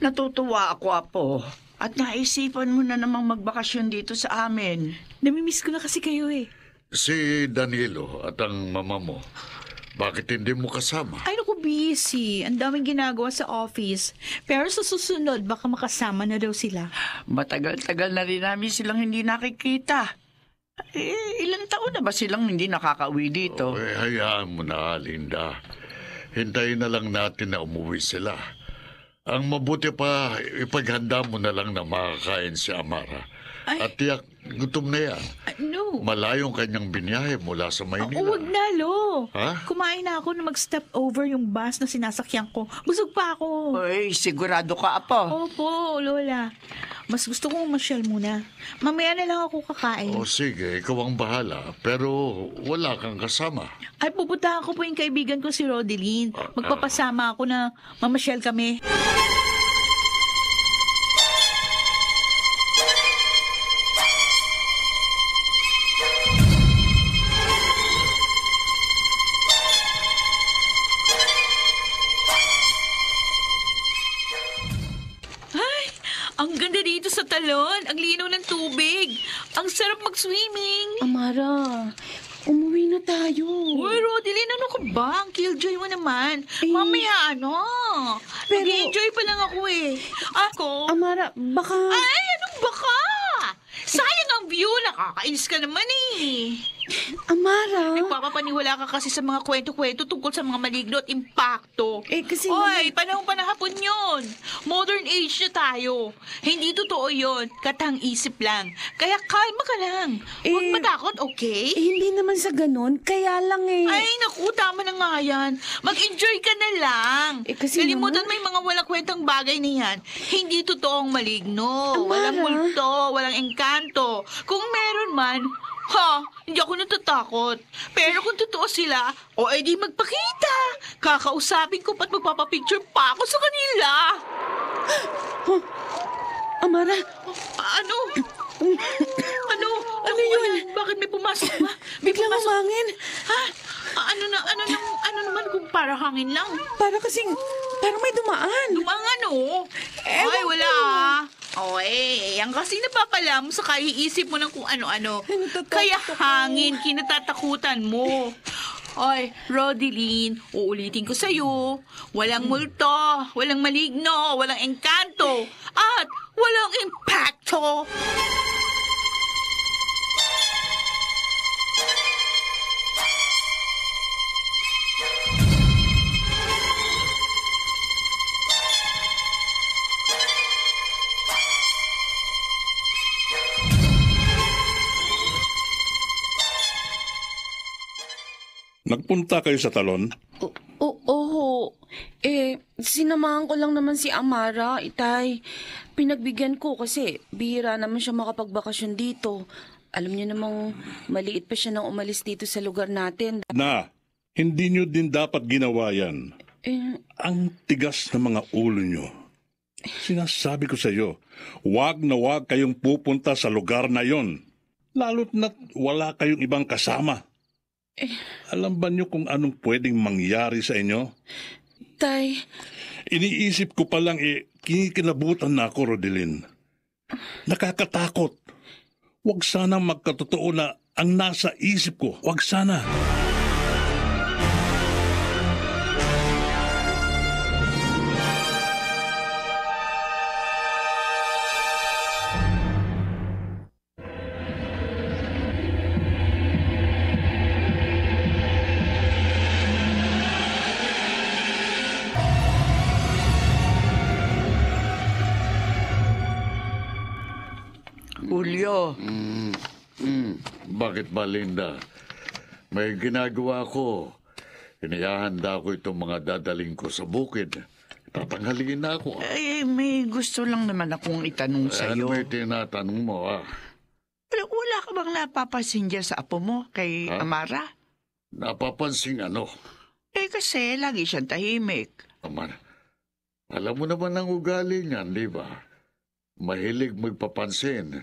Natutuwa ako, Apo. At naisipan mo na namang magbakasyon dito sa amin. Namimiss ko na kasi kayo eh. Si Danilo at ang mama mo, bakit hindi mo kasama? Ay naku, busy. Ang daming ginagawa sa office. Pero sa susunod, baka makasama na daw sila. Matagal-tagal na rin namin silang hindi nakikita. Ilang taon na ba silang hindi nakakauwi dito? Hayaan mo na, Linda. Hintayin na lang natin na umuwi sila. Ang mabuti pa, ipaghanda mo na lang na makakain si Amara. Ay. At tiyak, gutom na yan. No. Malayong kanyang binyahe mula sa Maynila. Huwag na, Lo. Ha? Kumain na ako na mag-step over yung bus na sinasakyan ko. Busog pa ako. Uy, sigurado ka, Apo. Opo, Lola. Mas gusto kong masyal muna. Mamaya na lang ako kakain. O sige, ikaw ang bahala. Pero wala kang kasama. Ay, pupuntahan ko po yung kaibigan ko si Rodeline. Magpapasama ako na mamasyal kami. Ang ganda dito sa talon. Ang linaw ng tubig. Ang sarap mag-swimming. Amara, umuwi na tayo. Uy, Rodeline, ano ka ba? Ang killjoy mo naman. Mamaya Pero- Nag-enjoy pa lang ako eh. Ako? Amara, baka... Ay, anong baka? Sayang ang view. Nakakainis ka naman eh. Amara. Nagpapapaniwala ka kasi sa mga kwento-kwento tungkol sa mga maligno at impacto. Kasi... Oy, panahon pa na hapon yun. Modern age na tayo. Hindi totoo yun. Katang-isip lang. Kaya kalma ka lang. Huwag matakot, okay? hindi naman sa ganun. Kaya lang Ay, naku, tama na nga yan. Mag-enjoy ka na lang. Kasi Kalimutan naman... mo yung mga walang kwentang bagay na yan. Hindi totoong maligno. Amara. Walang multo, walang engkanto. Kung meron man, hindi ako natatakot. Pero kung totoo sila, di magpakita. Kakausapin ko pa't magpapapicture pa ako sa kanila. Amara, Ano? Ano? Ano yun? Bakit may pumasok ba? May biglang pumasok. umangin. Ha? Ano naman kung para hangin lang? Parang may dumaan. Dumangan, oh. Ay, wala ah. Yan kasi napapala mo sa kaiisip mo ng kung ano-ano. Natatakot Kaya ako. hangin, kinatatakutan mo. Oy, Rodeline, uulitin ko sa'yo. Walang multo, walang maligno, walang engkanto, at walang impacto. Nagpunta kayo sa talon? Oo. Sinamahan ko lang naman si Amara, Itay. Pinagbigyan ko kasi bihira naman siya makapagbakasyon dito. Alam niyo namang maliit pa siya nang umalis dito sa lugar natin. Na, hindi nyo din dapat ginawa yan. Ang tigas ng mga ulo nyo. Sinasabi ko sa iyo, wag na wag kayong pupunta sa lugar na yon. Lalo't na't wala kayong ibang kasama. Alam ba niyo kung anong pwedeng mangyari sa inyo? Tay, Iniisip ko palang kinikinabutan na ako, Rodeline. Nakakatakot. Huwag sanang magkatotoo na ang nasa isip ko. Huwag sana. Julio, Bakit ba, Linda? May ginagawa ko. Inihahanda ko itong mga dadaling ko sa bukid. Tatanghaliin na ako. may gusto lang naman akong itanong Ano sa'yo. may tinatanong mo, Wala ka bang napapansin dyan sa apo mo, kay Amara? Napapansin ano? Kasi lagi siyang tahimik. Amara, alam mo naman ang ugali niyan, di ba? Mahilig magpapansin.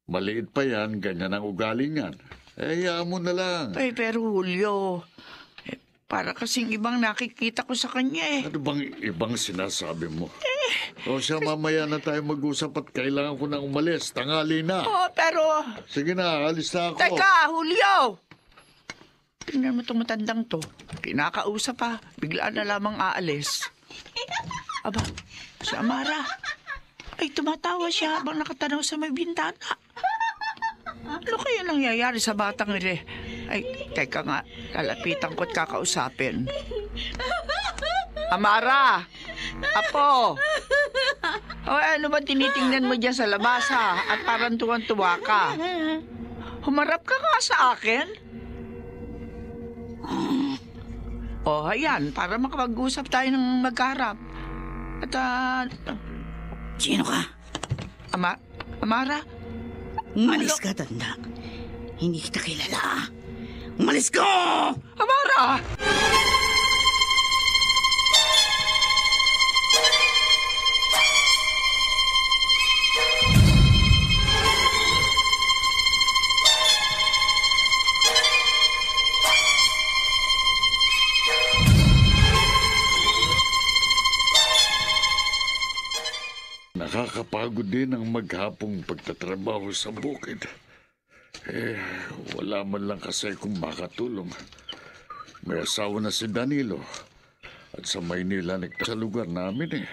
Maliit pa yan, ganyan ang ugali niyan. Hayaan mo na lang. Pero Julio, para kasing ibang nakikita ko sa kanya eh. Ano bang ibang sinasabi mo? O siya, mamaya na tayo mag-usap at kailangan ko nang umalis. Tanghali na. Pero... Sige na, alis na ako. Teka, Julio! Tingnan mo itong matandang to. Kinakausap pa. Bigla na lamang aalis. Aba, si Amara. Ay, tumatawa siya habang nakatanaw sa may bintana. Ano kaya nangyayari sa batang ire? Ay, teka nga. Lalapitan ko't kakausapin. Amara! Apo! O, ano ba tinitingnan mo dyan sa labas, ha? At parang tuwan-tuwa ka. Humarap ka nga sa akin. O, ayan. Para makapag-usap tayo ng magharap. At, Sino ka? Amara? Umalis ka, tanda. Hindi kita kilala. Umalis ka! Amara! Nakakapagod din ang maghapong pagtatrabaho sa bukid. Wala man lang kasi kung makatulong. May asawa na si Danilo. At sa Maynila sa lugar namin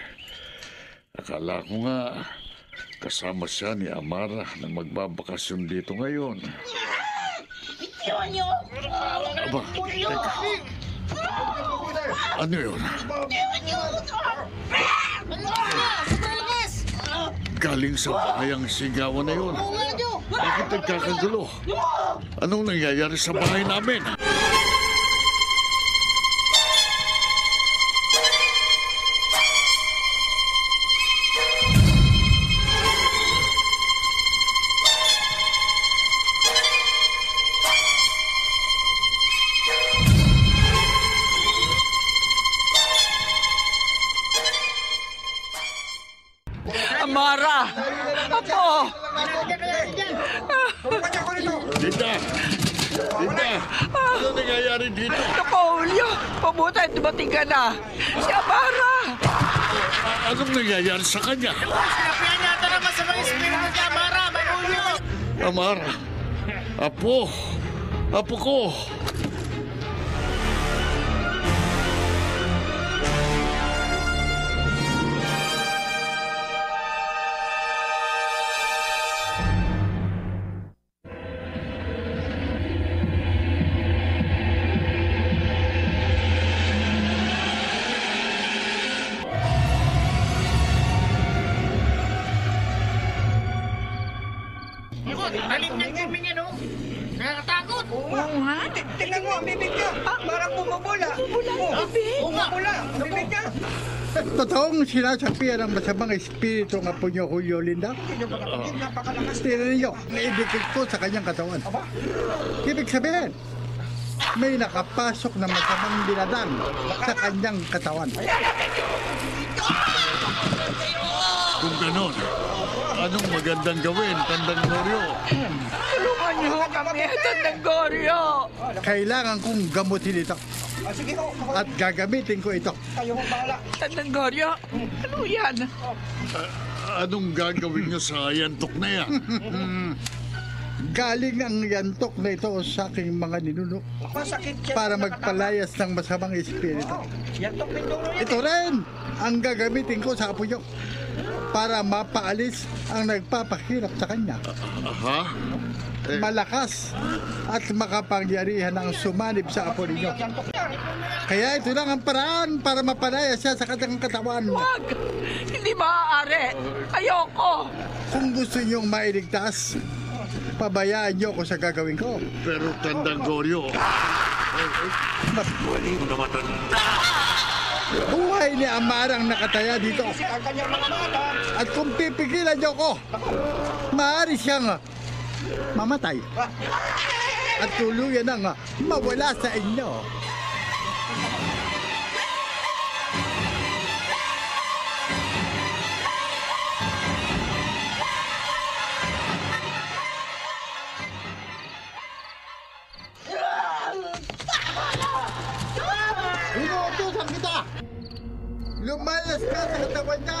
Akala ko nga kasama siya ni Amara na magbabakasyon dito ngayon. Aba, teka. Ano yun? Galing sa bahay ang sigawan na yun. Bakit nagkakagulo? Anong nangyayari sa bahay namin? Amara! Apo! Linda! Linda! Ano nangyayari dito? Naku, Julio! Pabuti, dumating ka na! Si Amara! Anong nangyayari sa kanya? Sinabihan niya ito naman sa mga espiritu niya, Amara! Manulyo! Amara! Apo! Apo ko! Alim niyang kuming yan, oh! Nakakatakot! Oo nga. Tingnan mo, ang bibig niya. Parang bumubula. Bumula ang bibig. Bumubula ang bibig niya. Totoong sinasabihan ng masamang espiritu ng apo niyo, Julio, Linda. Napakalakas. Tingnan niyo, naibigit ko sa kanyang katawan. Ibig sabihin, may nakapasok na masamang dinadang sa kanyang katawan. Kung ganon, anong magandang gawin, Tandang Goryo? Tulungan niyo kami, Tandang Goryo! Kailangan kong gamutin ito. At gagamitin ko ito. Tandang Goryo, ano yan? Anong gagawin niyo sa yantok na yan? Galing ang yantok na ito sa aking mga ninuno para magpalayas ng masamang espiritu. Ito rin ang gagamitin ko sa apo niyo para mapaalis ang nagpapahirap sa kanya. Aha? Malakas at makapangyarihan ang sumanib sa apo ninyo. Kaya ito lang ang paraan para mapalayas siya sa kanyang katawan. Wag! Hindi maaari! Ayoko! Kung gusto niyong mailigtas, pabayaan niyo ako sa gagawin ko. Pero Tandang Goryo, Buhay ni Amarang nakataya dito. At kung pipigilan niyo ko, maaari siyang mamatay. At tuluyan nang mawala sa inyo. Inuutusan kita! Lumayas ka sa katawan niya!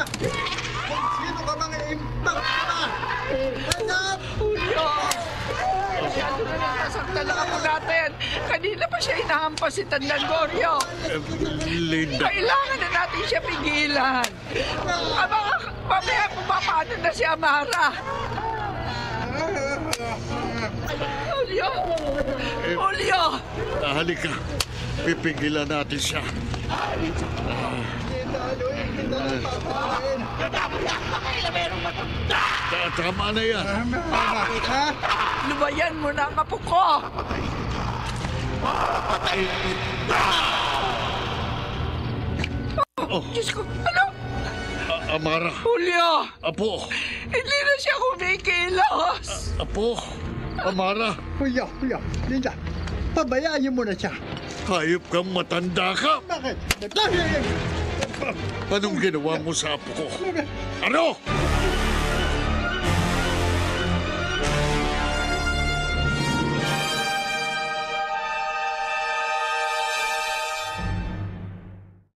Kung sino ka mga impact ka! Hanap! Julio! Masyado na nasasaktan lang ako natin. Kanina pa siya inahampas si Tandang Goryo. Linda, Kailangan na natin siya pigilan. Mamaya pumapaano na si Amara. Julio! Julio! halika. Pipigilan natin siya. Tama na yan. Ha? Lumayan mo na ang apo ko! Oh, Diyos ko, ano? Amara, Julio! apo, Hindi na siya kumikilos! apo, Amara, Kuya, Linda, pabayaan niyo muna siya. hayop kang matanda ka. Bakit? Anong ginawa mo sa apo ko? Ano?